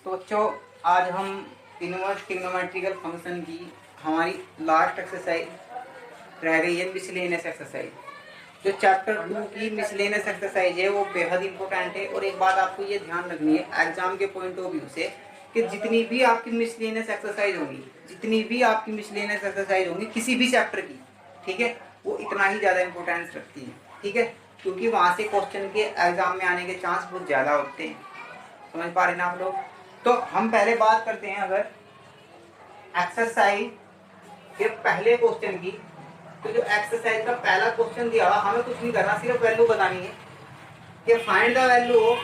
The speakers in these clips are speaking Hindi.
तो बच्चों आज हम इनवर्स ट्रिग्नोमेट्रिकल फंक्शन की हमारी लास्ट एक्सरसाइज रह गई है, मिसलेनियस एक्सरसाइज। जो चैप्टर 2 की मिसलेनियस एक्सरसाइज है वो बेहद इंपॉर्टेंट है। और एक बात आपको ये ध्यान रखनी है एग्जाम के पॉइंट ऑफ व्यू से कि जितनी भी आपकी मिसलेनियस एक्सरसाइज होंगी किसी भी चैप्टर की, ठीक है, वो इतना ही ज़्यादा इंपॉर्टेंस रखती है, ठीक है, क्योंकि वहाँ से क्वेश्चन के एग्जाम में आने के चांस बहुत ज़्यादा होते हैं। समझ पा रहे ना आप लोग? तो हम पहले बात करते हैं अगर एक्सरसाइज के पहले क्वेश्चन की। तो जो एक्सरसाइज का पहला क्वेश्चन दिया हुआ, हमें कुछ नहीं करना, सिर्फ वैल्यू बतानी है कि find the value of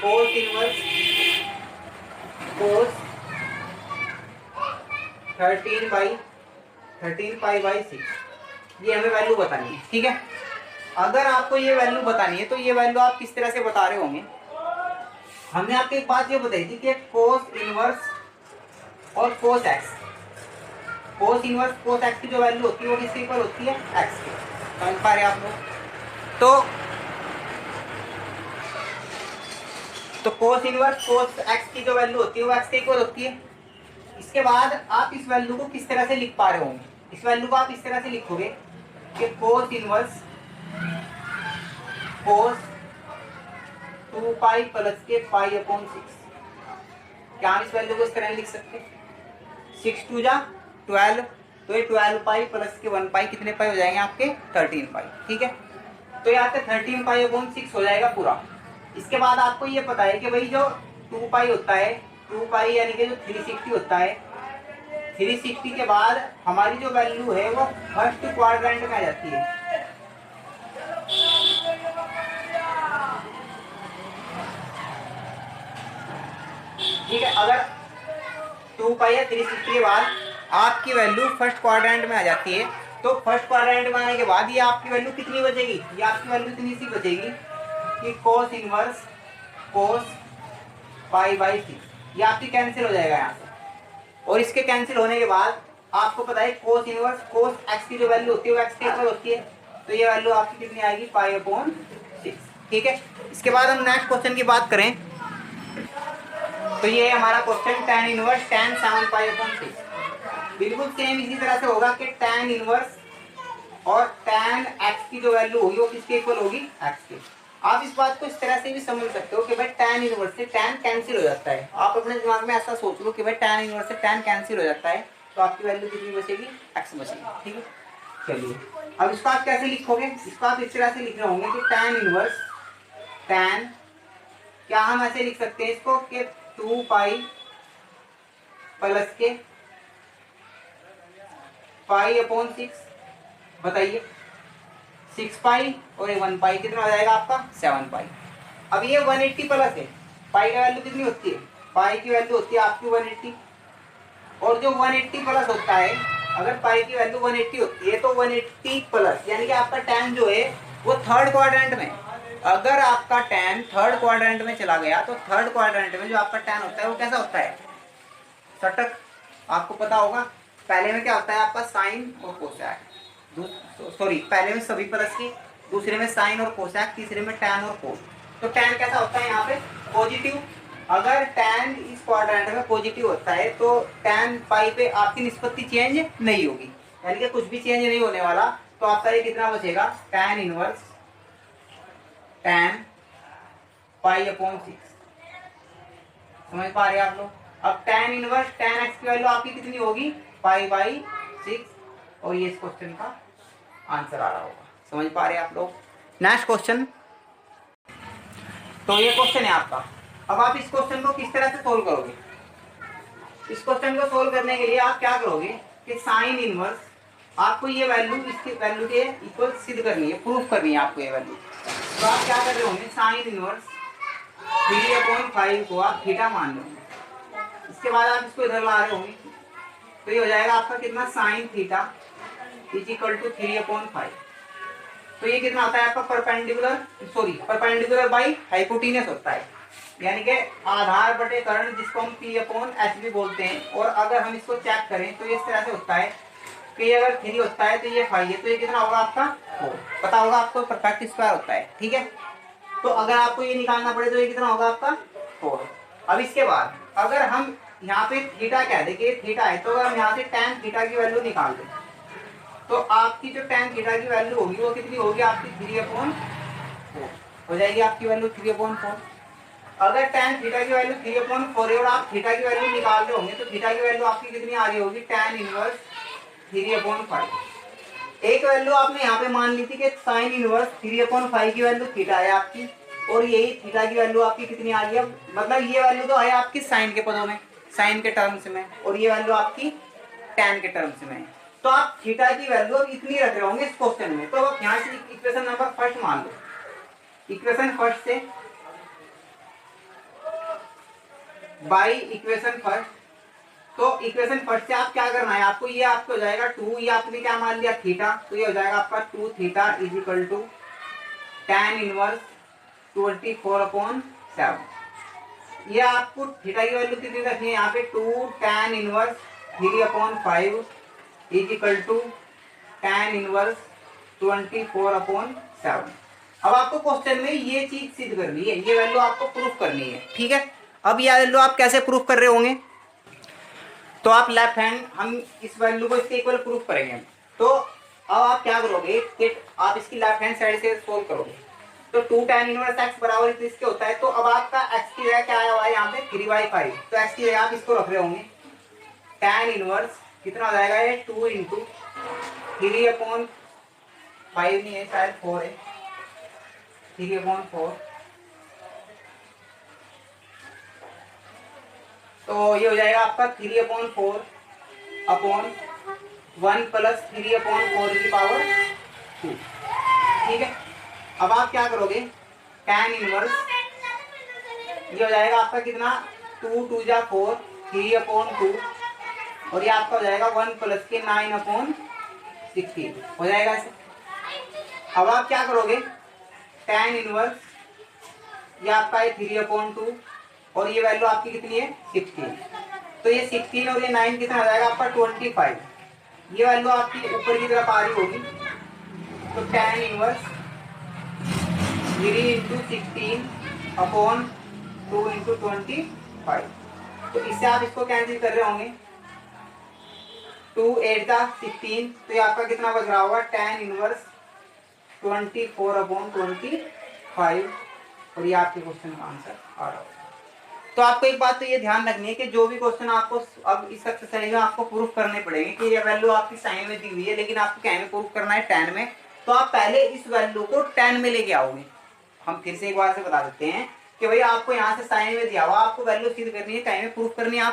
cos inverse cos 13 pi by 6। ये हमें वैल्यू बतानी है, ठीक है। अगर आपको ये वैल्यू बतानी है तो ये वैल्यू आप किस तरह से बता रहे होंगे। हमने आपको एक बात ये बताई थी कि कोस इनवर्स और cos x, cos inverse cos x की जो वैल्यू होती है वो किसके इक्वल होती है, एक्स के। समझ पा रहे आप लोग? तो कोस इनवर्स कोस एक्स की जो वैल्यू होती है वो एक्स के इक्वल होती है। इसके बाद आप इस वैल्यू को किस तरह से लिख पा रहे होंगे। इस वैल्यू को आप इस तरह से लिखोगे कि कोस इनवर्स कोस 2 पाई प्लस के पाई अपॉन 6। क्या हम इस वैल्यू को इस तरह लिख सकते हैं, 6 2 जा 12, तो ये 12 पाई प्लस के 1 पाई कितने पाई हो जाएंगे आपके 13 पाई, ठीक है। तो यहाँ पे 13 पाई अपॉन 6 हो जाएगा पूरा। इसके बाद आपको ये पता है कि भाई जो 2 पाई होता है, 2 पाई यानी कि जो 360 होता है, 360 के बाद हमारी जो वैल्यू है वो फर्स्ट क्वाड्रेंट में आ जाती है। ठीक है, अगर 2 पाई या 360 के बाद आपकी वैल्यू फर्स्ट क्वाड्रेंट में आ जाती है, तो फर्स्ट क्वाड्रेंट में आने के बाद ये आपकी वैल्यू कितनी बचेगी, ये आपकी वैल्यू इतनी सी बचेगी कि cos inverse cos pi by 6, ये आपकी कैंसिल हो जाएगा यहाँ से। और इसके कैंसिल होने के बाद आपको पता है कोस इनवर्स कोस एक्स की जो वैल्यू होती है वो एक्स के इक्वल होती है, तो ये वैल्यू आपकी कितनी आएगी, पाई अपॉन 6, ठीक है। इसके बाद हम नेक्स्ट क्वेश्चन की बात करें तो ये है हमारा question tan inverse tan 7 pi upon 6। बिल्कुल सेम इसी तरह से होगा कि tan इनवर्स और tan x की जो वैल्यू होगी वो किसके इक्वल होगी, x के। आप इस बात को इस तरह से भी समझ सकते हो कि भाई tan इनवर्स से tan कैंसिल हो जाता है। आप अपने दिमाग में ऐसा सोच लो कि भाई tan इनवर्स से tan कैंसिल हो जाता है, तो आपकी वैल्यू कितनी बचेगी, x बचेगी, ठीक है। चलिए अब इसको आप कैसे लिखोगे, इसको आप इस तरह से लिख रहे होंगे कि tan इनवर्स tan, क्या हम ऐसे लिख सकते हैं इसको कि 2 पाई प्लस के पाई अपॉन 6, बताइए 6 पाई और 1 पाई कितना हो जाएगा आपका 7 पाई। अब ये 180 प्लस है, पाई का वैल्यू कितनी होती है, पाई की वैल्यू होती है आपकी 180, और जो 180 प्लस होता है, अगर पाई की वैल्यू 180 होती है तो 180 प्लस यानी कि आपका tan जो है वो थर्ड क्वाड्रेंट में, अगर आपका tan थर्ड क्वाड्रेंट में चला गया तो थर्ड क्वाड्रेंट में जो आपका tan होता है वो कैसा होता है, षटक। आपको पता होगा पहले में क्या होता है आपका साइन और कोसैक, सॉरी पहले में सभी प्लस के, दूसरे में साइन और कोसैक, तीसरे में tan और कोस। तो tan कैसा होता है यहाँ पे पॉजिटिव। अगर tan इस क्वाड्रेंट में पॉजिटिव होता है तो tan पाई पे आपकी निष्पत्ति चेंज नहीं होगी, यानी कि कुछ भी चेंज नहीं होने वाला। तो आपका ये कितना बचेगा, tan inverse tan pi upon 6। समझ पा रहे हैं आप लोग? अब tan इनवर्स tan x की वैल्यू आपकी कितनी होगी, पाई बाई 6, और ये इस क्वेश्चन का आंसर आ रहा होगा। समझ पा रहे हैं आप लोग? नेक्स्ट क्वेश्चन, तो ये क्वेश्चन है आपका। अब आप इस क्वेश्चन को किस तरह से सोल्व करोगे। इस क्वेश्चन को सोल्व करने के लिए आप क्या करोगे कि साइन इनवर्स, आपको ये वैल्यू इसकी वैल्यू के इक्वल सिद्ध करनी है, प्रूफ करनी है आपको ये वैल्यू। तो आप क्या कर रहे होंगे, साइन इनवर्स 3/5 को आप थीटा मान लो। इसके बाद आप इसको इधर ला रहे होंगे, तो ये हो जाएगा आपका कितना, sine theta is equal to 3/5। तो ये कितना होता है आपका परपेंडिकुलर बाई हाइपोटेन्यूस होता है, यानी कि आधार बटे कर्ण, जिसको हम P/H भी बोलते हैं। और अगर हम इसको चेक करें तो ये इस तरह से होता है कि अगर 3 होता है तो ये 5 है, तो ये कितना होगा आपका 4। पता होगा आपको परफेक्ट स्क्वायर होता है, ठीक है। तो अगर आपको ये निकालना पड़े तो ये कितना होगा आपका 4। अब इसके बाद अगर हम यहाँ पे थीटा क्या है, देखिए थीटा है, तो अगर हम यहाँ से tan थीटा की वैल्यू निकाल दें तो आपकी जो tan थीटा की वैल्यू होगी वो कितनी होगी आपकी 3/4 हो जाएगी आपकी वैल्यू 3/4। अगर tan थीटा की वैल्यू 3/4 है और आप थीटा की वैल्यू निकाल रहे होंगे तो थीटा की वैल्यू आपकी कितनी आ रही होगी tan इनवर्स 3/5। एक वैल्यू आपने यहाँ पे मान ली थी कि sin इनवर्स 3/5 की वैल्यू थीटा है आपकी, और यही थीटा की वैल्यू आपकी कितनी आ रही है, मतलब ये वैल्यू तो है आपकी साइन के पदों में, साइन के टर्म्स में, और ये वैल्यू आपकी tan के टर्म्स में। तो आप थीटा की वैल्यू अब इतनी रख रहे होंगे इस क्वेश्चन में, तो अब यहाँ से इक्वेशन नंबर फर्स्ट मान लो, इक्वेशन फर्स्ट से बाई इक्वेशन फर्स्ट। तो इक्वेशन फर्स्ट से आप क्या करना है आपको, ये आपको हो जाएगा 2, ये आपने क्या मान लिया थीटा, तो ये हो जाएगा आपका 2 theta is equal to tan inverse 24/7। ये आपको थीटा की वैल्यू कितनी रखनी है यहाँ पे 2 tan inverse 3/5 is equal to tan inverse 24/7। अब आपको क्वेश्चन में ये चीज सिद्ध करनी है, ये वैल्यू आपको प्रूफ करनी है, ठीक है। अब ये वैल्यू आप कैसे प्रूफ कर रहे होंगे, तो आप लेफ्ट हैंड हम इस वैल्यू को इसके इक्वल प्रूफ करेंगे। तो अब आप क्या करोगे कि आप इसकी लेफ्ट हैंड साइड से सोल्व करोगे, तो 2 tan इनवर्स x बराबर इसके होता है, तो अब आपका x की जगह क्या आया हुआ है यहाँ पे 3/5, तो x की जगह आप इसको रख रहे होंगे tan इनवर्स कितना हो जाएगा ये 2 इंटू 3/5 नहीं है शायद 4 है, 3/4, तो ये हो जाएगा आपका 3/4 अपॉन 1 प्लस 3/4 की पावर 2, ठीक है। अब आप क्या करोगे tan इनवर्स, ये हो जाएगा आपका कितना 2 2 जा 4 3/2, और ये आपका हो जाएगा 1 प्लस के 9/16 हो जाएगा ऐसे। अब आप क्या करोगे tan इनवर्स, ये आपका है 3/2 और ये वैल्यू आपकी कितनी है 16, तो ये 16 और ये 9 कितना हो जाएगा आपका 25, ये वैल्यू आपकी ऊपर की तरफ आ रही होगी, तो tan inverse 3 into 16 upon 2 into 25, तो इससे आप इसको कैंसिल कर रहे होंगे 2 8 जा 16, तो ये आपका कितना बच रहा होगा tan इनवर्स 24/25, और ये आपके क्वेश्चन का आंसर आ रहा होगा। तो आपको एक बात तो ये ध्यान रखनी है कि जो भी क्वेश्चन आपको अब इस एक्सरसाइज में आपको प्रूफ करने पड़ेंगे कि ये वैल्यू आपकी साइन में दी हुई है, लेकिन आपको क्या में प्रूफ करना है tan में, तो आप पहले इस वैल्यू को tan में लेके आओगे। हम फिर से एक बार से बता देते हैं कि भाई आपको यहाँ से साइन में दिया हुआ, आपको वैल्यू सिद्ध करनी है, क्या में प्रूफ करनी है,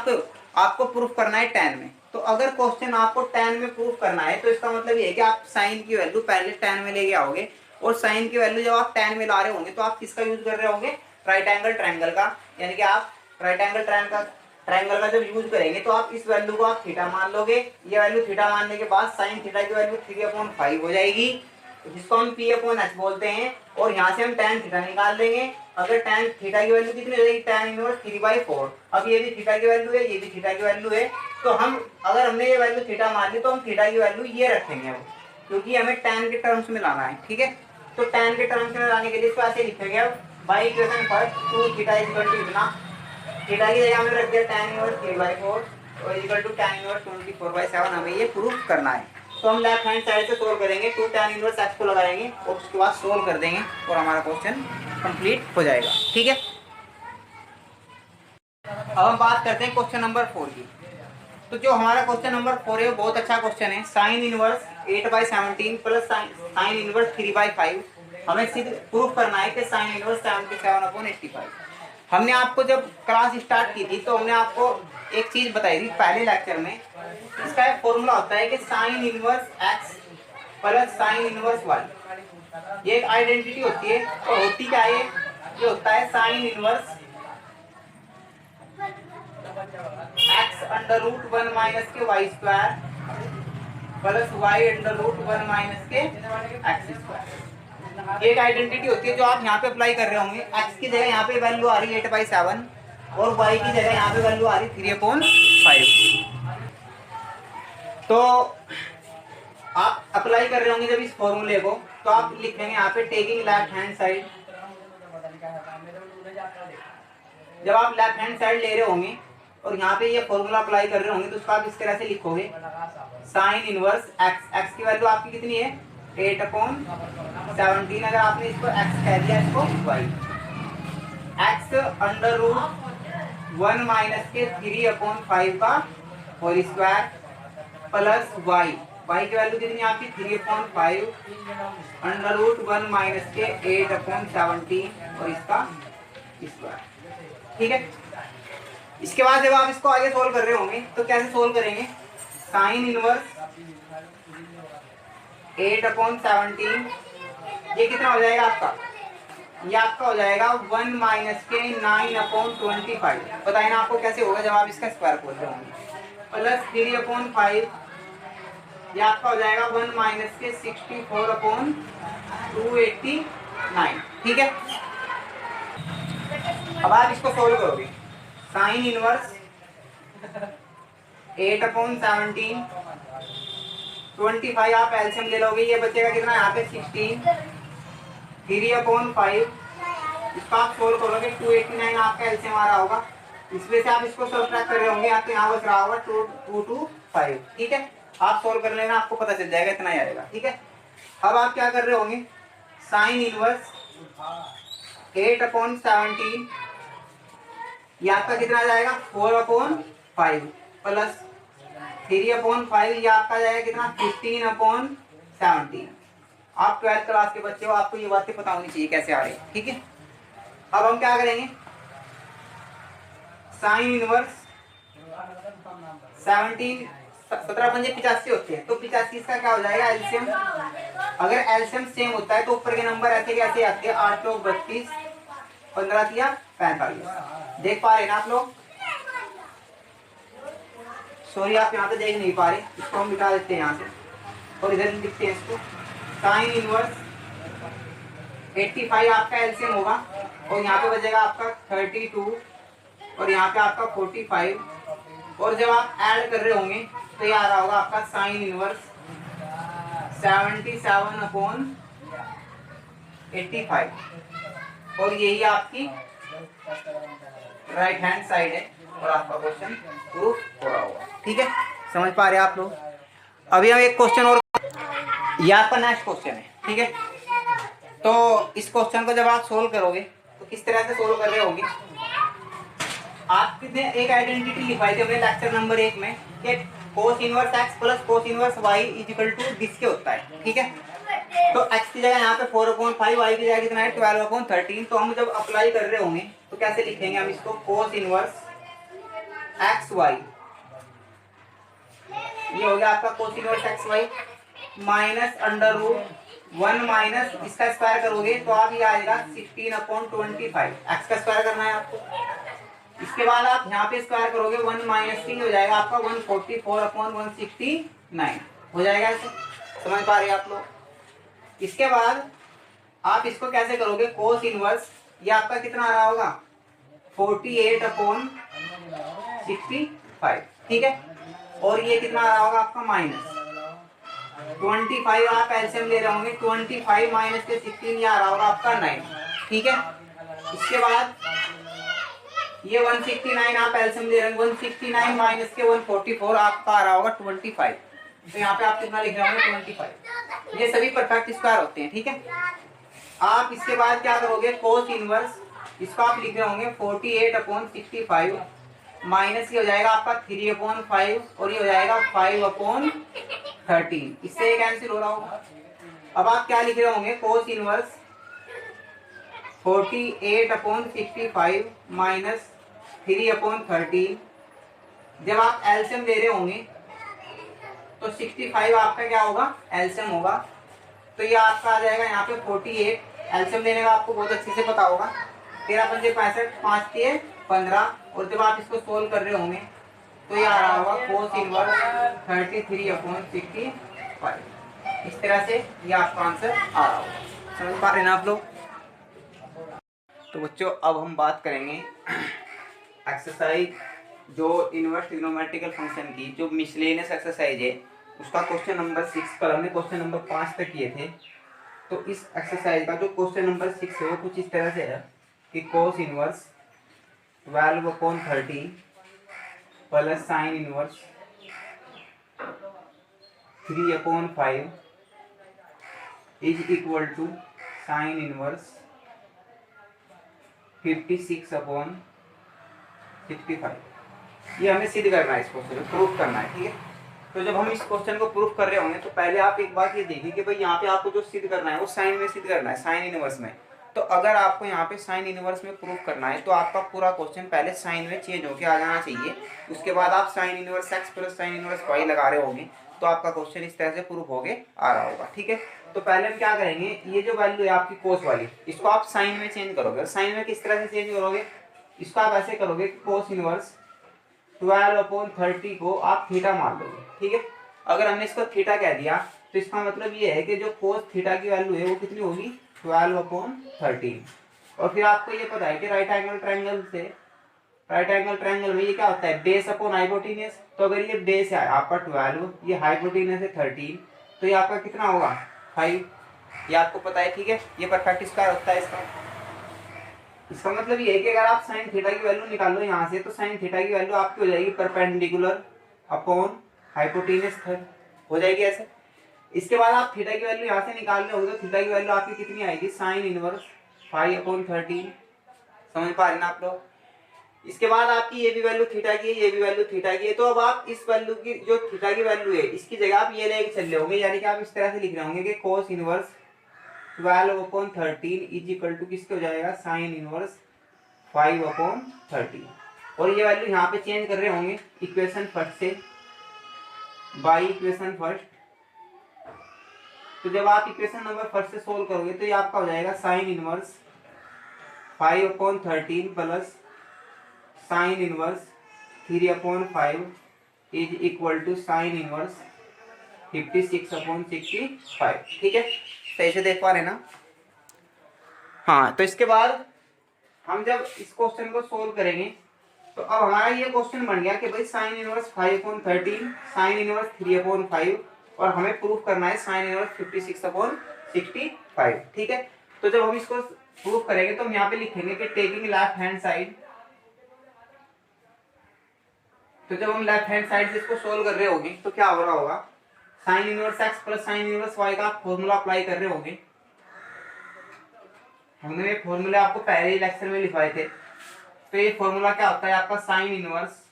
आपको प्रूफ करना है tan में। तो अगर क्वेश्चन आपको tan में प्रूफ करना है तो इसका मतलब ये है कि आप साइन की वैल्यू पहले tan में लेके आओगे, और साइन की वैल्यू जब आप tan में ला रहे होंगे तो आप किसका यूज कर रहे होंगे राइट एंगल ट्रायंगल का, यानी कि आप राइट एंगल ट्रायंगल का जब यूज करेंगे तो आप इस वैल्यू को आप थीटा मान लोगे, ये वैल्यू थीटा मानने के बाद साइन थीटा की वैल्यू 3/5 हो जाएगी, जिसको हम p/h बोलते हैं, और यहाँ से हम tan थीटा निकाल देंगे। अगर tan थीटा की वैल्यू कितनी हो जाएगी tan इनवर्स 3/4, अब ये भी थीटा की वैल्यू है, ये भी थीटा की वैल्यू है, तो हम अगर हमने ये वैल्यू थीटा मान ली तो हम थीटा की वैल्यू ये रखेंगे अब, क्योंकि हमें tan के टर्म्स में लाना है, ठीक है। तो tan के टर्म्स में लाने के लिए इसको ऐसे लिखेंगे अब by equation first 2 theta is equal to इतना, थीटा की जगह हमने रख दिया tan इनवर्स 3/4 और इक्वल टू tan इनवर्स 24/7, हमें ये प्रूफ करना है। तो हम लेफ्ट हैंड साइड से सोल्व करेंगे, 2 tan इनवर्स x को लगाएंगे और उसके बाद सोल्व कर देंगे और हमारा क्वेश्चन कंप्लीट हो जाएगा, ठीक है। अब हम बात करते हैं क्वेश्चन नंबर 4 की। तो जो हमारा क्वेश्चन नंबर 4 है वो बहुत अच्छा क्वेश्चन है, sine inverse 8/17 plus sine inverse 3/5, हमें सिर्फ प्रूफ करना है कि साइन इनवर्स 77/85। हमने आपको जब क्लास स्टार्ट की थी तो हमने आपको एक चीज बताई थी पहले लेक्चर में, इसका एक फॉर्मूला होता है कि sine inverse x plus sine inverse y, ये एक आइडेंटिटी होती है, और होती क्या है, ये होता है साइन इनवर्स x √1 माइनस के y square plus y √1 minus के x स्क्वायर, ये एक आइडेंटिटी होती है जो आप यहाँ पे अप्लाई कर रहे होंगे। x की जगह यहाँ पे वैल्यू आ रही है 8/7 और y की जगह यहाँ पे वैल्यू आ रही है 3/5, तो आप अप्लाई कर रहे होंगे जब इस फॉर्मूले को, तो आप लिखेंगे यहाँ पे टेकिंग लेफ्ट हैंड साइड, जब आप लेफ्ट हैंड साइड ले रहे होंगे और यहाँ पे ये फॉर्मूला अप्लाई कर रहे होंगे तो उसको आप इस तरह से लिखोगे साइन इनवर्स एक्स। एक्स की वैल्यू आपकी कितनी है 8/17। अगर आपने इसको एक्स कह दिया इसको Y, X under root 1 minus के 3/5 का whole square plus Y. Y की वैल्यू कितनी है आपकी 3/5 अंडर रूट 1 माइनस के 8/17 और इसका स्क्वायर। ठीक है। इसके बाद जब आप इसको आगे सोल्व कर रहे होंगे तो कैसे सोल्व करेंगे, साइन इनवर्स 8/17 ये कितना हो जाएगा आपका, ये आपका हो जाएगा 1 माइनस के 9/25। बताइए ना आपको कैसे होगा जब आप इसका स्क्वायर खोल रहे होंगे, प्लस 3/5 ये आपका हो जाएगा 1 माइनस के 64/289। ठीक है। अब आप इसको सोल्व करोगे, साइन इनवर्स 8/17 25 आप एलसीएम ले लोगे, ये बचेगा कितना यहाँ पे 16 3/5 इसको आप सोल्व करोगे 289 आपका एलसीएम आ रहा होगा। इसमें से आप इसको सब्ट्रैक्ट कर रहे होंगे, आपको यहाँ बच रहा होगा 225। ठीक है। आप सोल्व कर लेना, आपको पता चल जाएगा इतना ही आएगा। ठीक है। अब आप क्या कर रहे होंगे, साइन इनवर्स 8/17 ये आपका कितना आ जाएगा 4/5 प्लस 3/5 ये आपका जाएगा कितना 15/17। आप 12th क्लास के बच्चे हो, आपको ये बातें पता होनी चाहिए कैसे आ रही है। ठीक है। अब हम क्या करेंगे, साइन इनवर्स 17 17×5 = 85 होते हैं, तो 85 का क्या हो जाएगा एलसीएम। अगर एलसीएम सेम होता है तो ऊपर के नंबर ऐसे कैसे आते हैं 8 लोग 32 15 तिया 45। देख पा रहे ना आप लोग, सॉरी आप यहाँ पे देख नहीं पा रहे, इसको हम मिटा देते हैं यहाँ से और इधर लिखते हैं इसको, साइन इनवर्स 85 आपका एलसीएम होगा और यहाँ पे बचेगा आपका 32 और यहाँ पे आपका 45 और जब आप ऐड कर रहे होंगे तो ये आ रहा होगा आपका साइन इनवर्स 77/85 और यही आपकी राइट हैंड साइड है और आपका क्वेश्चन प्रूफ हो रहा होगा। ठीक है, समझ पा रहे हैं आप लोग। अभी हम एक क्वेश्चन और, ये आपका नेक्स्ट क्वेश्चन है। ठीक है। तो इस क्वेश्चन को जब आप सोल्व करोगे तो किस तरह से सोल्व कर रहे होंगे, आपने एक आइडेंटिटी लिखवाई थी हमने लेक्चर नंबर 1 में कि cos inverse x plus cos inverse y equal to this के होता है। ठीक है। तो x की जगह यहाँ पे 4/5, y की जगह कितना है 12/13। तो हम जब अप्लाई कर रहे होंगे तो कैसे लिखेंगे हम इसको, कोस इनवर्स x y ये हो गया आपका cos inverse x y minus under root 1 minus इसका स्क्वायर करोगे तो आप ये आएगा 16/25। x का स्क्वायर करना है आपको। इसके बाद आप यहाँ पे स्क्वायर करोगे 1 माइनस 3 हो जाएगा आपका 144/169 हो जाएगा। ऐसे समझ पा रहे हैं आप लोग। इसके बाद आप इसको कैसे करोगे, कोस इनवर्स ये आपका कितना आ रहा होगा 48/65। ठीक है। और ये कितना आ रहा होगा आपका माइनस 25 आप एलसीएम ले रहे होंगे 25 माइनस के 16 ये आ रहा होगा आपका 9। ठीक है। इसके बाद ये 169 आप एलसीएम ले रहे हैं 169 माइनस के 144 आपका आ रहा होगा 25। तो यहाँ पे आप कितना लिख रहे होंगे 25। ये सभी परफेक्ट स्क्वायर होते हैं। ठीक है। आप इसके बाद क्या करोगे, कोस इनवर्स इसको आप लिख रहे होंगे 48/65 माइनस ये हो जाएगा आपका 3/5 और ये हो जाएगा 5/13। इससे ये कैंसिल हो रहा होगा। अब आप क्या लिख रहे होंगे, कोस इनवर्स 48/65 माइनस 3/13। जब आप एलसीएम ले रहे होंगे तो 65 आपका क्या होगा एलसीएम होगा, तो ये आपका आ जाएगा यहाँ पे 48। एलसीएम लेने का आपको बहुत अच्छे से पता होगा, 13×5 = 65, 5×3 = 15 और जब आप इसको सोल्व कर रहे होंगे तो ये आ रहा होगा कोस इनवर्स 33/65। इस तरह से ये आपका आंसर आ रहा होगा। समझ पा रहे हैं आप लोग। तो बच्चों अब हम बात करेंगे एक्सरसाइज जो इनवर्स ट्रिग्नोमेट्रिकल फंक्शन की जो मिसलेनियस एक्सरसाइज है उसका क्वेश्चन नंबर 6 पर हमने क्वेश्चन नंबर 5 तक किए थे। तो इस एक्सरसाइज का जो क्वेश्चन नंबर 6 है वो कुछ इस तरह से है कि cos inverse 12/13 plus sine inverse 3/5 is equal to sine inverse 56/65। ये हमें सिद्ध करना है, इस क्वेश्चन को प्रूफ करना है, ठीक है। तो जब हम इस क्वेश्चन को प्रूफ कर रहे होंगे तो पहले आप एक बात ये देखिए कि भाई यहाँ पे आपको जो सिद्ध करना है वो साइन में सिद्ध करना है, साइन इनवर्स में। तो अगर आपको यहाँ पे साइन इनवर्स में प्रूफ करना है तो आपका पूरा क्वेश्चन पहले साइन में चेंज होकर आ जाना चाहिए। उसके बाद आप sine inverse X plus sine inverse Y लगा रहे होंगे तो आपका क्वेश्चन इस तरह से प्रूफ होके आ रहा होगा, ठीक है। तो पहले हम क्या करेंगे, ये जो वैल्यू है आपकी कोस वाली, इसको आप साइन में चेंज करोगे। और साइन में किस तरह से चेंज करोगे, इसको आप ऐसे करोगे कि कोस इनवर्स 12/30 को आप थीटा मान लोगे, ठीक है। अगर हमने इसको थीटा कह दिया तो इसका मतलब ये है कि जो कोस थीटा की वैल्यू है वो कितनी होगी, 12/13। और फिर आपको ये पता है कि राइट एंगल ट्रायंगल में ये क्या होता है, बेस अपॉन हाइपोटेन्यूज। तो अगर ये बेस है आपका 12, ये हाइपोटेन्यूज है 13, तो ये आपका कितना होगा 5। ये आपको पता है, ठीक है। ये परफेक्ट स्क्वायर होता है इसका मतलब ये है कि अगर आप साइन थीटा की वैल्यू निकालो यहाँ से तो साइन थीटा की वैल्यू आपकी हो जाएगी परपेंडिकुलर अपॉन हाइपोटेन्यूज हो जाएगी ऐसे। इसके बाद आप थीटा की वैल्यू यहाँ से निकालने होगी तो थीटा की वैल्यू आपकी कितनी आएगी, साइन इनवर्स 5/13। समझ पा रहे ना आप लोग। इसके बाद आपकी ये भी वैल्यू थीटा की है, ये भी वैल्यू थीटा की है। तो अब आप इस वैल्यू की जो थीटा की वैल्यू है इसकी जगह आप ये लेके चल रहे होंगे, यानी कि आप इस तरह से लिख रहे होंगे कि cos inverse 12/13 is equal to किसके हो जाएगा, साइन इनवर्स 5/13। और ये वैल्यू यहाँ पे चेंज कर रहे होंगे इक्वेशन फर्स्ट से बाई इक्वेशन फर्स्ट। तो जब आप इक्वेशन नंबर फर्स्ट से सोल्व करोगे तो ये आपका हो जाएगा sine inverse 5/13 plus sine inverse 3/5 is equal to sine inverse 56/65, ठीक है। सही से देख पा रहे ना। हाँ, तो इसके बाद हम जब इस क्वेश्चन को सोल्व करेंगे तो अब हमारा ये क्वेश्चन बन गया कि भाई साइन इनवर्स 5/13 साइन इनवर्स 3/5 और हमें प्रूफ करना है साइन इनवर्स 56/65, ठीक है। तो जब हम इसको प्रूफ करेंगे तो हम यहाँ पे लिखेंगे कि टेकिंग लेफ्ट हैंड साइड। तो जब हम लेफ्ट हैंड साइड से इसको सोल्व कर रहे होंगे तो क्या हो रहा होगा, sine inverse X plus sine inverse Y का फॉर्मूला अप्लाई कर रहे होंगे। हमने ये फॉर्मूला आपको पहले ही लेक्चर में लिखवाए थे। तो ये फॉर्मूला क्या होता है आपका, साइन इनवर्स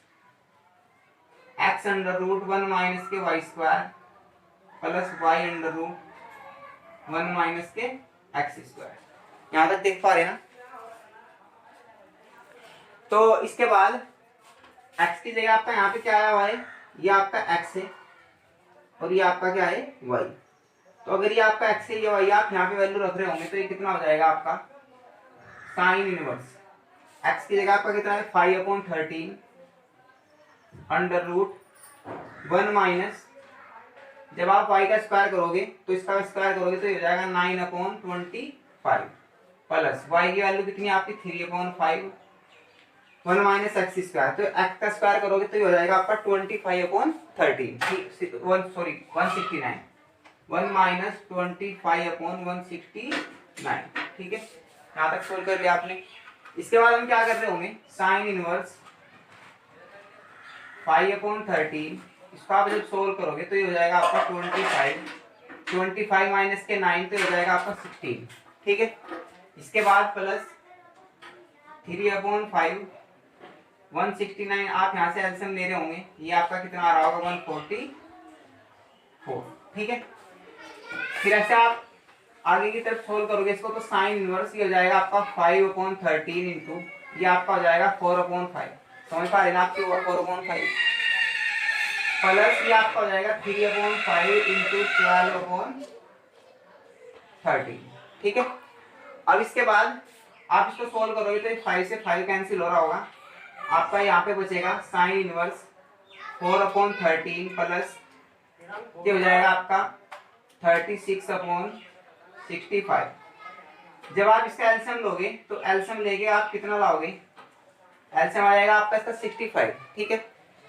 x√1 माइनस के y square plus y√1 minus के एक्स स्क्वायर। यहां तक देख पा रहे हैं ना। तो इसके बाद x की जगह आपका यहाँ पे क्या आया हुआ है, ये आपका x है और ये आपका क्या है y। तो अगर ये आपका x है ये y आप यहाँ पे वैल्यू रख रहे होंगे तो ये कितना हो जाएगा आपका साइन इनवर्स x की जगह आपका कितना है 5/13 √1 माइनस, जब आप y का स्क्वायर करोगे तो इसका स्क्वायर करोगे तो ये हो जाएगा 9/25 प्लस y की वैल्यू कितनी है आपकी 3/5 1 माइनस एक्स स्क्वायर। तो एक्स का स्क्वायर करोगे तो ये हो जाएगा आपका 25/13 169 1 माइनस 25/169, ठीक है। यहाँ तक सोल्व कर लिया आपने। इसके बाद हम क्या कर रहे होंगे, साइन इनवर्स 5/13 इसको आप जब सोल्व करोगे तो ये हो जाएगा आपका 25 माइनस के 9 तो हो जाएगा आपका 16, ठीक है। इसके बाद प्लस 3/5 169 आप यहाँ से एलसीएम ले रहे होंगे, ये आपका कितना आ रहा होगा 144, ठीक है। फिर ऐसे आप आगे की तरफ सोल्व करोगे इसको तो साइन इनवर्स ये हो जाएगा आपका 5/13 इंटू ये आपका हो जाएगा 4/5। समझ पा रहे ना आपकी 4/5 प्लस ये आपका हो जाएगा 3/5 इंटू 12/13, ठीक है। अब इसके बाद आप इसको सोल्व करोगे तो 5 से 5 कैंसिल हो रहा होगा, आपका यहाँ पे बचेगा साइन इनवर्स 4/13 प्लस ये हो जाएगा आपका 36/65। जब आप इसका एलसीएम लोगे तो एलसीएम लेके आप कितना लाओगे, एलसीएम आ जाएगा आपका इसका 65, ठीक है।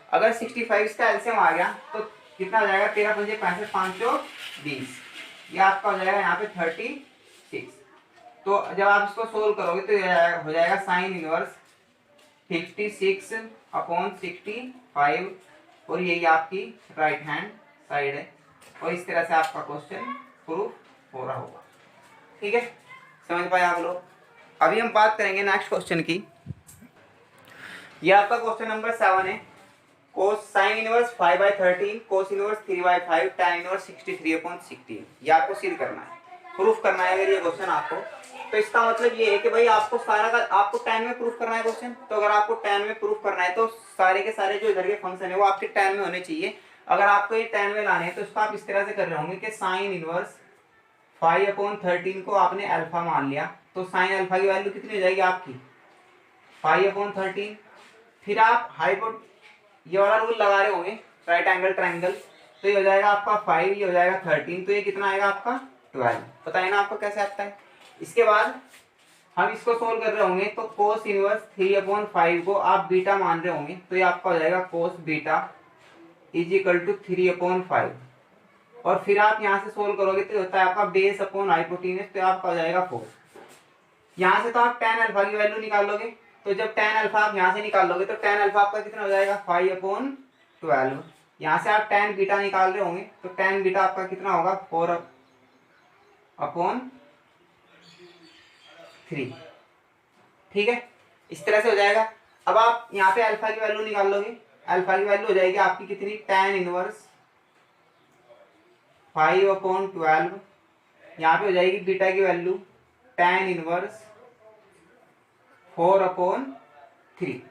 अगर 65 इसका एलसीएम आ गया तो कितना हो जाएगा 13 5 65 520, ये आपका हो जाएगा यहाँ पे 36। तो जब आप इसको सोल्व करोगे तो ये हो जाएगा साइन इनवर्स 56/65 और यही आपकी राइट हैंड साइड है। और इस तरह से आपका क्वेश्चन प्रूफ हो रहा होगा। ठीक है, समझ पाए आप लोग। अभी हम बात करेंगे नेक्स्ट क्वेश्चन की। ये आपका क्वेश्चन नंबर 7 है। कोस sign inverse 5/13, cos inverse 3/5, tan inverse 63/16। ये आपको सिद्ध करना है, प्रूफ करना है अगर ये क्वेश्चन आपको। तो इसका मतलब ये है कि भाई आपको सारा का आपको tan में प्रूफ करना है क्वेश्चन। तो अगर आपको tan में प्रूफ करना है तो सारे के सारे जो इधर के फंक्शन है वो आपके tan में होने चाहिए। अगर आपको ये tan में लाने हैं तो इसको आप इस तरह से कर रहे होंगे कि साइन इनवर्स 5/13 को आपने अल्फा मान लिया, तो साइन अल्फा की वैल्यू कितनी हो जाएगी आपकी 5/13। फिर आप ये वाला रूल लगा रहे होंगे राइट एंगल ट्रायंगल, तो ये हो जाएगा आपका 5, ये हो जाएगा 13, तो ये कितना आएगा आपका 12। पता है ना आपको कैसे आता है। इसके बाद हम इसको सोल्व कर रहे होंगे तो कोस इनवर्स 3/5 को आप बीटा मान रहे होंगे, तो ये आपका हो जाएगा cos beta is equal to 3/5। और फिर आप यहाँ से सोल्व करोगे तो होता है आपका बेस अपॉन हाइपोटेन्यूज, तो आपका हो जाएगा 4। यहाँ से तो आप tan अल्फा की वैल्यू निकालोगे, तो जब tan अल्फा आप यहाँ से निकालोगे तो tan अल्फा आपका कितना हो जाएगा 5/12। यहाँ से आप tan बीटा निकाल रहे होंगे तो tan बीटा आपका कितना होगा 4/3। ठीक है, इस तरह से हो जाएगा। अब आप यहाँ पे अल्फा की वैल्यू निकाल लोगे, अल्फा की वैल्यू हो जाएगी आपकी कितनी tan इनवर्स 5/12। यहाँ पे हो जाएगी बीटा की वैल्यू tan इनवर्स 4/3।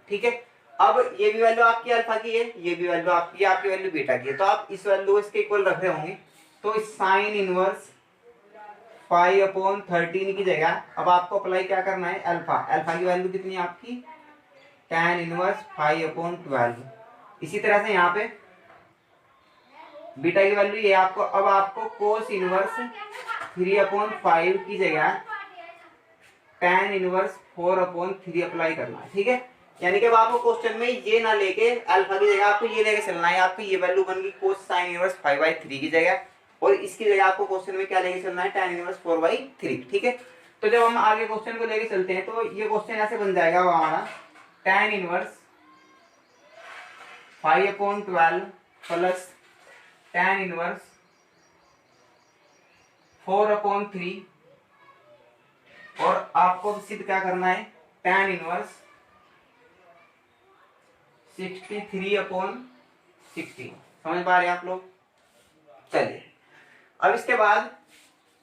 ठीक है, अब ये भी वैल्यू आपकी अल्फा की है, ये भी वैल्यू आपकी वैल्यू बीटा की है, तो आप इस वैल्यू इसके इक्वल रख रहे होंगे। तो इस साइन इनवर्स 5/13 की जगह अब आपको अप्लाई क्या करना है अल्फा। अल्फा की वैल्यू कितनी है आपकी tan इनवर्स 5/12। इसी तरह से यहाँ पे बीटा की वैल्यू ये आपको, अब आपको कोस इनवर्स 3/5 की जगह tan इनवर्स 4/3 अप्लाई करना है। ठीक है, यानी कि अब आपको क्वेश्चन में ये ना लेके अल्फा की जगह आपको ये लेके चलना है। आपको ये वैल्यू बन गई कोस साइन इनवर्स 5/3 की जगह, और इसकी जगह आपको क्वेश्चन में क्या लेके चलना है tan इनवर्स 4/3। ठीक है, तो जब हम आगे क्वेश्चन को लेके चलते हैं तो ये क्वेश्चन ऐसे बन जाएगा हमारा tan inverse 5/12 plus tan inverse 4/3, और आपको सिद्ध क्या करना है tan इनवर्स 63/16। समझ पा रहे हैं आप लोग। चलिए, अब इसके बाद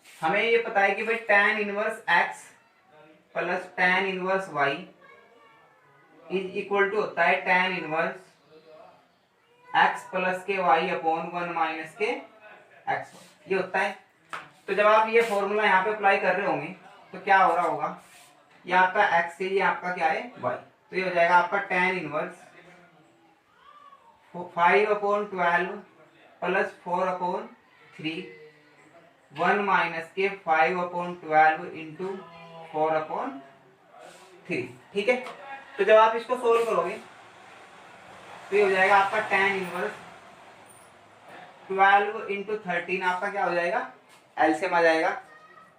हमें ये पता है कि भाई tan inverse x plus tan inverse y is equal to होता है tan इनवर्स x प्लस के y अपॉन 1 माइनस के x, ये होता है। तो जब आप ये फॉर्मूला यहाँ पे अप्लाई कर रहे होंगे तो क्या हो रहा होगा, ये आपका x है, ये आपका क्या है y, तो ये हो जाएगा आपका tan इनवर्स 5/12 प्लस 4/3 1 माइनस के 5/12 इंटू 4/3। ठीक है, तो जब आप इसको सोल्व करोगे तो ये हो जाएगा आपका tan इनवर्स 12 इंटू 13, आपका क्या हो जाएगा एलसीएम आ जाएगा।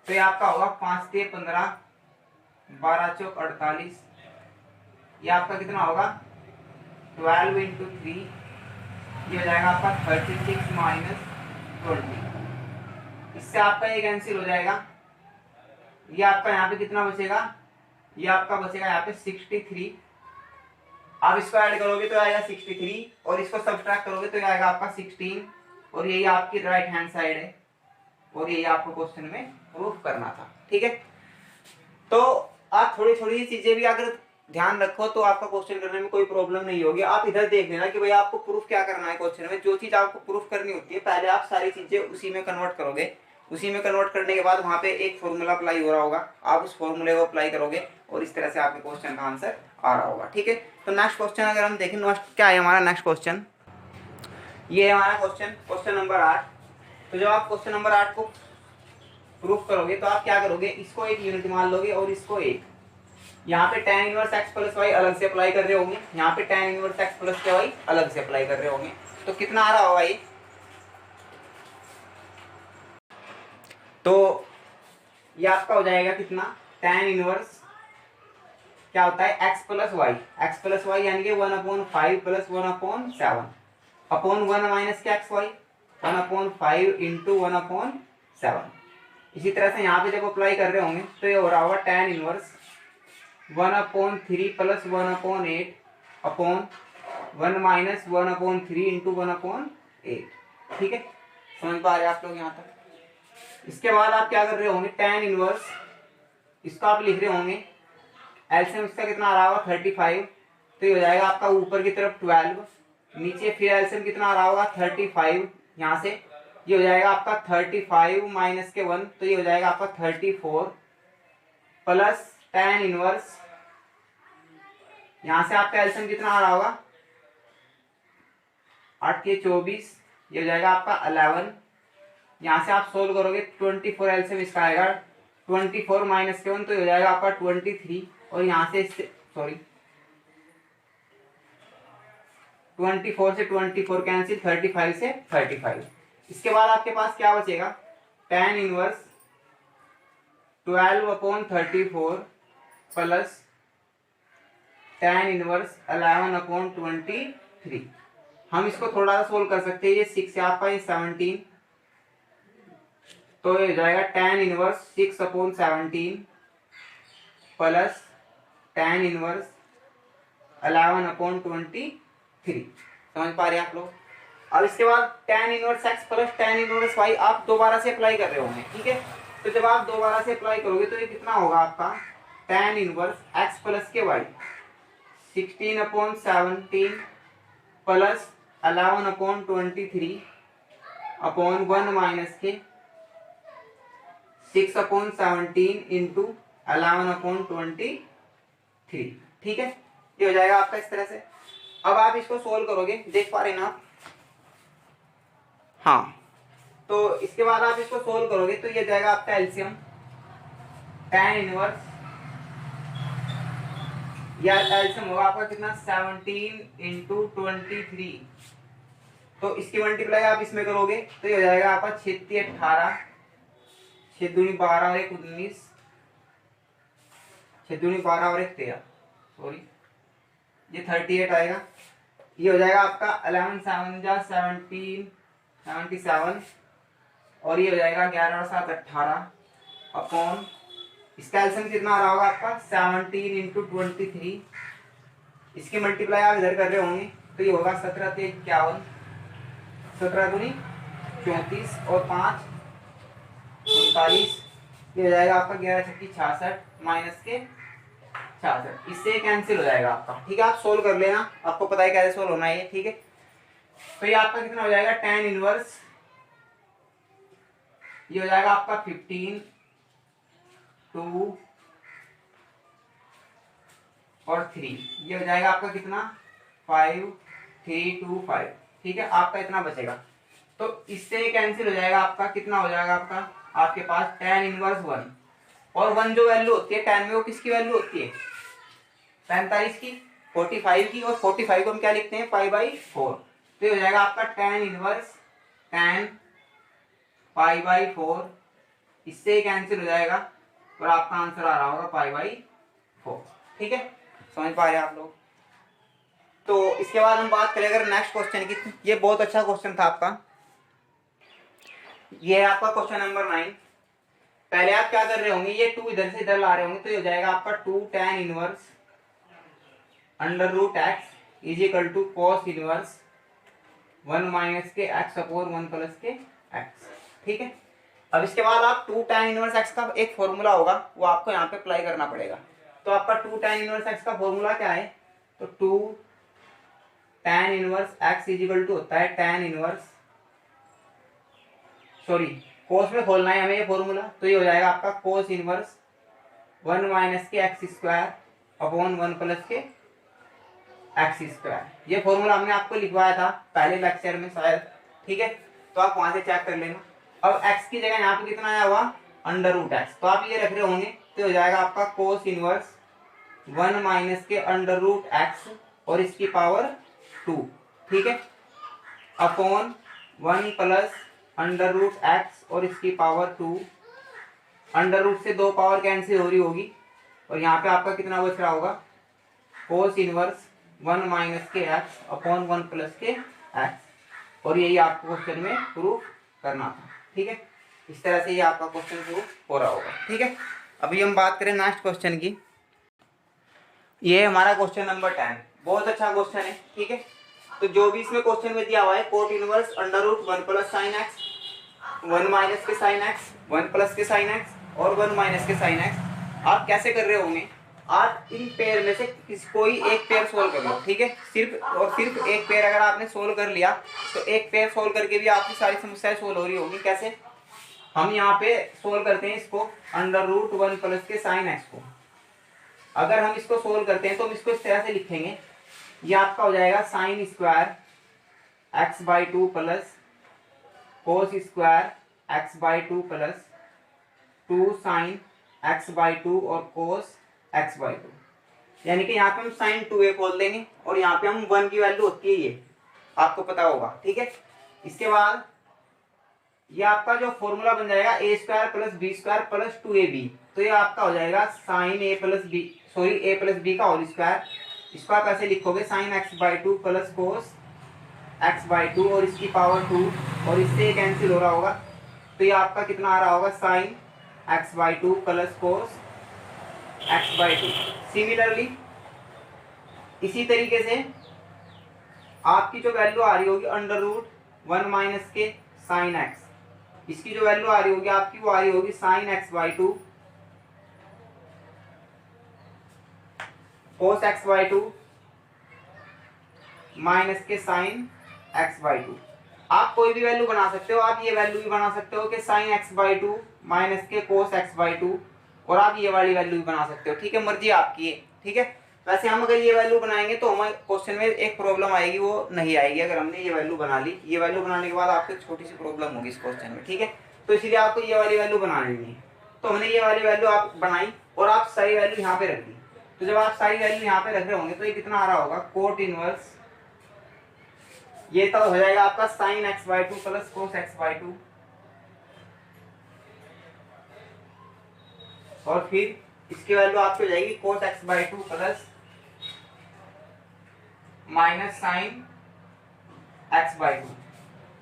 तो ये आपका होगा 5 के 15 12 चौक 48, ये आपका कितना होगा 12 इंटू 3, ये हो जाएगा आपका 36 माइनस 20। इससे आपका ये कैंसिल हो जाएगा, ये आपका यहाँ पे कितना बचेगा, ये आपका बचेगा यहाँ पे 63। आप इसको ऐड करोगे तो आएगा 63, और इसको सब्ट्रैक्ट करोगे तो आएगा आपका 16, और यही आपकी राइट हैंड साइड है, और यही आपको क्वेश्चन में प्रूफ करना था। ठीक है, तो आप थोड़ी थोड़ी चीजें भी अगर ध्यान रखो तो आपका क्वेश्चन करने में कोई प्रॉब्लम नहीं होगी। आप इधर देख लेना कि भाई आपको प्रूफ क्या करना है क्वेश्चन में। जो चीज आपको प्रूफ करनी होती है पहले आप सारी चीजें उसी में कन्वर्ट करोगे, उसी में कन्वर्ट करने के बाद वहां पे एक फॉर्मूला अप्लाई हो रहा होगा, आप उस फॉर्मूले को अप्लाई करोगे और इस तरह से आपके क्वेश्चन का आंसर आ रहा होगा। ठीक है, तो नेक्स्ट क्वेश्चन अगर हम देखें, नेक्स्ट क्या है हमारा नेक्स्ट क्वेश्चन, ये है हमारा क्वेश्चन नंबर 8। तो जब आप क्वेश्चन नंबर 8 को प्रूफ करोगे तो आप क्या करोगे, इसको एक यूनिट मान लोगे और इसको एक, यहाँ पे tan inverse x plus y अलग से अप्लाई कर रहे होंगे, यहाँ पे tan इनवर्स x प्लस के वाई अलग से अप्लाई कर रहे होंगे, तो कितना आ रहा होगा ये, तो ये आपका हो जाएगा कितना tan इनवर्स क्या होता है x plus y, x plus y यानी कि 1/5 प्लस 1/7 अपॉन 1 माइनस के एक्स वाई 1/5 इंटू 1/7। इसी तरह से यहाँ पे जब अप्लाई कर रहे होंगे तो ये हो रहा होगा tan inverse 1/3 plus 1/8 upon 1 minus 1/3 into 1/8। ठीक है, समझ पा रहे हैं आप लोग यहाँ तक। इसके बाद आप क्या कर रहे होंगे, tan इनवर्स इसको आप लिख रहे होंगे, एलसीएम इसका कितना आ रहा होगा 35, तो ये हो जाएगा आपका ऊपर की तरफ 12, नीचे फिर एलसीएम कितना आ रहा होगा 35, यहाँ से ये हो जाएगा आपका 35 माइनस के 1, तो ये हो जाएगा आपका 34 प्लस tan इनवर्स, यहाँ से आपका एलसीएम कितना आ रहा होगा 8 के 24, ये हो जाएगा आपका 11, यहाँ से आप सोल्व करोगे 24 एलसीएम इसका आएगा 24 माइनस के 1, तो हो जाएगा आपका 23, और यहाँ से सॉरी 24 से 24 कैंसिल, 35 से 35। इसके बाद आपके पास क्या बचेगा, tan inverse 12/34 plus tan inverse 11/23। हम इसको थोड़ा सा सोल्व कर सकते हैं, ये 6 से आपका ये 17, तो ये हो जाएगा tan inverse 6/17 plus tan inverse 11/23। समझ पा रहे हैं आप लोग। अब इसके बाद tan inverse x plus tan inverse y आप दोबारा से अप्लाई कर रहे होंगे। ठीक है, तो जब आप दोबारा से अप्लाई करोगे तो ये कितना होगा आपका tan इनवर्स x प्लस के y 16/17 प्लस 11/23 अपॉन 1 माइनस के 6/17 इंटू 11/23। ठीक है, ये हो जाएगा आपका इस तरह से। अब आप इसको सोल्व करोगे, देख पा रहे हैं ना आप, हाँ, तो इसके बाद आप इसको सोल्व करोगे तो ये जाएगा आपका एलसीएम tan इनवर्स, या एलसीएम होगा आपका कितना 17 इंटू 23, तो इसकी मल्टीप्लाई आप इसमें करोगे तो ये हो जाएगा आपका 6 18, 6 दूनी 12 और 1 19, 6 दूनी 12 और 1 13, सॉरी ये 38 आएगा। ये हो जाएगा आपका 11 7 जा 17 77, और ये हो जाएगा 11 और 7 18 अपॉन इसका एलसीएम कितना आ रहा होगा आपका 17 इंटू 23, इसकी मल्टीप्लाई आप इधर कर रहे होंगे तो ये होगा 17 से 51, 17 दूनी 34 और 5 39, ये हो जाएगा आपका 11 छक्की 66 माइनस के 66, इससे कैंसिल हो जाएगा आपका। ठीक है, आप सोल्व कर लेना, आपको पता है कैसे सोल्व होना है ये। ठीक है, तो ये आपका कितना हो जाएगा tan इनवर्स, ये हो जाएगा आपका 15 2 और 3, ये हो जाएगा आपका कितना 5 3 2 5। ठीक है, आपका इतना बचेगा, तो इससे कैंसिल हो जाएगा आपका, कितना हो जाएगा आपका, आपके पास tan इनवर्स 1, और 1 जो वैल्यू होती है tan में वो किसकी वैल्यू होती है 45 की, 45 की, और 45 को हम क्या लिखते हैं π/4, तो ये हो जाएगा आपका tan इनवर्स tan π/4, इससे कैंसिल हो जाएगा और आपका आंसर आ रहा होगा π/4। ठीक है, समझ पा रहे हैं आप लोग। तो इसके बाद हम बात करें अगर नेक्स्ट क्वेश्चन की, ये बहुत अच्छा क्वेश्चन था आपका, ये है आपका क्वेश्चन नंबर 9। पहले आप क्या कर रहे होंगे, ये 2 इधर से इधर ला रहे होंगे, तो ये हो जाएगा आपका 2 tan inverse √x is equal to cos inverse 1 minus के x अपॉन 1 प्लस के x। ठीक है, अब इसके बाद आप 2 tan इनवर्स x का एक फॉर्मूला होगा वो आपको यहाँ पे अप्लाई करना पड़ेगा। तो आपका 2 tan इनवर्स x का फॉर्मूला क्या है, तो 2 tan inverse x is equal to होता है tan इनवर्स, सॉरी कोस में खोलना है हमें ये फॉर्मूला, तो ये हो जाएगा आपका कोस इनवर्स 1 माइनस के x स्क्वायर अपॉन 1 प्लस के x स्क्वायर। ये फॉर्मूला हमने आपको लिखवाया था पहले लेक्चर में शायद। ठीक है, तो आप वहां से चेक कर लेना। अब x की जगह यहाँ पे कितना आया हुआ √x, तो आप ये रख रहे होंगे तो हो जाएगा आपका कोस इनवर्स 1 माइनस के √x और इसकी पावर 2। ठीक है, अपॉन 1 प्लस √x और इसकी पावर 2, अंडर रूट से 2 पावर कैंसिल हो रही होगी और यहाँ पे आपका कितना बच रहा होगा, कोस इनवर्स 1 माइनस के एक्स अपॉन 1 प्लस के एक्स। और यही आपको क्वेश्चन में प्रूफ करना था। ठीक है, इस तरह से ये आपका क्वेश्चन प्रूफ हो रहा होगा। ठीक है, अभी हम बात करें नेक्स्ट क्वेश्चन की। ये हमारा क्वेश्चन नंबर 10, बहुत अच्छा क्वेश्चन है। ठीक है, तो जो भी इसमें क्वेश्चन में दिया हुआ है, cot inverse under root 1 plus sine x, 1 minus के साइन एक्स, 1 प्लस के साइन एक्स और 1 माइनस के साइन एक्स, आप कैसे कर रहे होंगे, आप इन पेयर में से कोई एक पेयर सोल्व कर लो। ठीक है, सिर्फ और सिर्फ एक पेयर अगर आपने सोल्व कर लिया तो एक पेयर सोल्व करके भी आपकी सारी समस्याएं सोल्व हो रही होगी। कैसे, हम यहाँ पे सोल्व करते हैं इसको अंडर रूट 1 प्लस के साइन एक्स को। अगर हम इसको सोल्व करते हैं तो हम इसको इस तरह से लिखेंगे, ये आपका हो जाएगा sine square x by 2 plus cos square x by 2 plus 2 sign X by 2 और कोस एक्स बाई 2। यानी कि यहाँ पे हम साइन 2a खोल देंगे और यहाँ पे हम 1 की वैल्यू होती है ये, आपको पता होगा। ठीक है, इसके बाद ये आपका जो फॉर्मूला बन जाएगा A square plus B square plus 2ab, तो ये आपका हो जाएगा sine A plus B, sorry A plus B का होल स्क्वायर। इसको आप ऐसे लिखोगे sine X by 2 plus cos X by 2 और इसकी पावर 2 और इससे कैंसिल हो रहा होगा, तो ये आपका कितना आ रहा होगा, sign X by 2 plus cos X by 2। Similarly इसी तरीके से आपकी जो वैल्यू आ रही होगी अंडर रूट 1 माइनस के साइन एक्स, इसकी जो वैल्यू आ रही होगी आपकी वो आ रही होगी sign X by 2 cos X by 2 minus के साइन एक्स बाई 2। आप कोई भी वैल्यू बना सकते हो, आप ये वैल्यू भी बना सकते हो कि साइन एक्स बाई 2 माइनस के कोस एक्स बाई 2, और आप ये वाली वैल्यू भी बना सकते हो। ठीक है, मर्जी आपकी है। ठीक है, वैसे हम अगर ये वैल्यू बनाएंगे तो हमारे क्वेश्चन में एक प्रॉब्लम आएगी, वो नहीं आएगी अगर हमने ये वैल्यू बना ली। ये वैल्यू बनाने के बाद आपको एक छोटी सी प्रॉब्लम होगी इस क्वेश्चन में। ठीक है, तो इसलिए आपको ये वाली वैल्यू बनानी नहीं है। तो हमने ये वाली वैल्यू आप बनाई और आप सारी वैल्यू यहाँ पे रख दी। तो जब आप सारी वैल्यू यहाँ पे रख रहे होंगे तो ये कितना आ रहा होगा, कोट इनवर्स, ये तो हो जाएगा आपका sign X by 2 plus cos X by 2, और फिर इसकी वैल्यू आपकी हो जाएगी कोस X by 2 plus minus sign X by 2।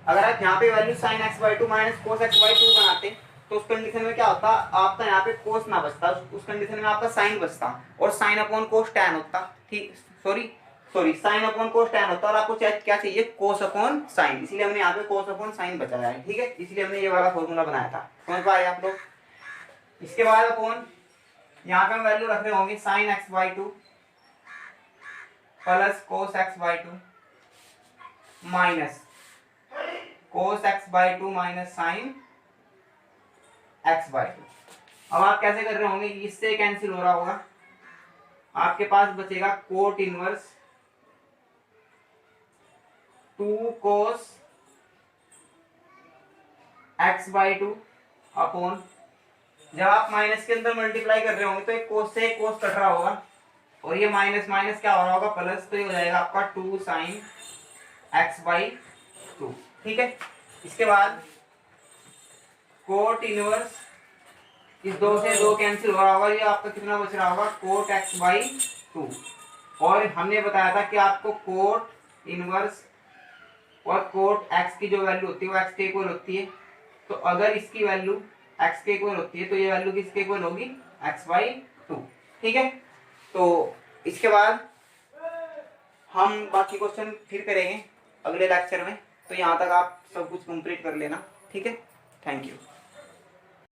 अगर आप यहाँ पे value sign X by 2 minus cos X by 2 बनाते तो उस कंडीशन में क्या होता, आपका यहाँ पे कोस ना बचता, उस कंडीशन में आपका साइन बचता और साइन अपॉन कोस टैन होता। ठीक, सॉरी साइन अपॉन कोस टैन होता और आपको क्या चाहिए, कोस अपॉन साइन, इसलिए हमने यहाँ पे कोस अपॉन साइन बचाया है। ठीक है, इसलिए हमने ये वाला फॉर्मूला बनाया था। समझ पाए आप लोग। इसके बाद अपॉन यहाँ पे हम वैल्यू रख रहे होंगे sign X by 2 plus cos X by 2 minus cos X by 2 minus sign X by 2। अब आप कैसे कर रहे होंगे, इससे कैंसिल हो रहा होगा, आपके पास बचेगा cot inverse 2 cos X by 2 upon, जब आप माइनस के अंदर मल्टीप्लाई कर रहे होंगे तो एक कोस से एक कोस कट रहा होगा और ये माइनस माइनस क्या हो रहा होगा, प्लस, तो ये हो जाएगा आपका 2 साइन एक्स बाई 2। ठीक है, इसके बाद कोट इनवर्स, इस 2 से 2 कैंसिल हो रहा होगा, ये आपका कितना बच रहा होगा, कोट एक्स बाई 2। और हमने बताया था कि आपको कोट इनवर्स और कोट एक्स की जो वैल्यू होती है वो एक्स के इक्वल होती है। तो अगर इसकी वैल्यू एक्स के इक्वल होती है तो ये वैल्यू किसके इक्वल होगी, एक्स बाई 2। ठीक है, तो इसके बाद हम बाकी क्वेश्चन फिर करेंगे अगले लेक्चर में। तो यहाँ तक आप सब कुछ कंप्लीट कर लेना। ठीक है, थैंक यू।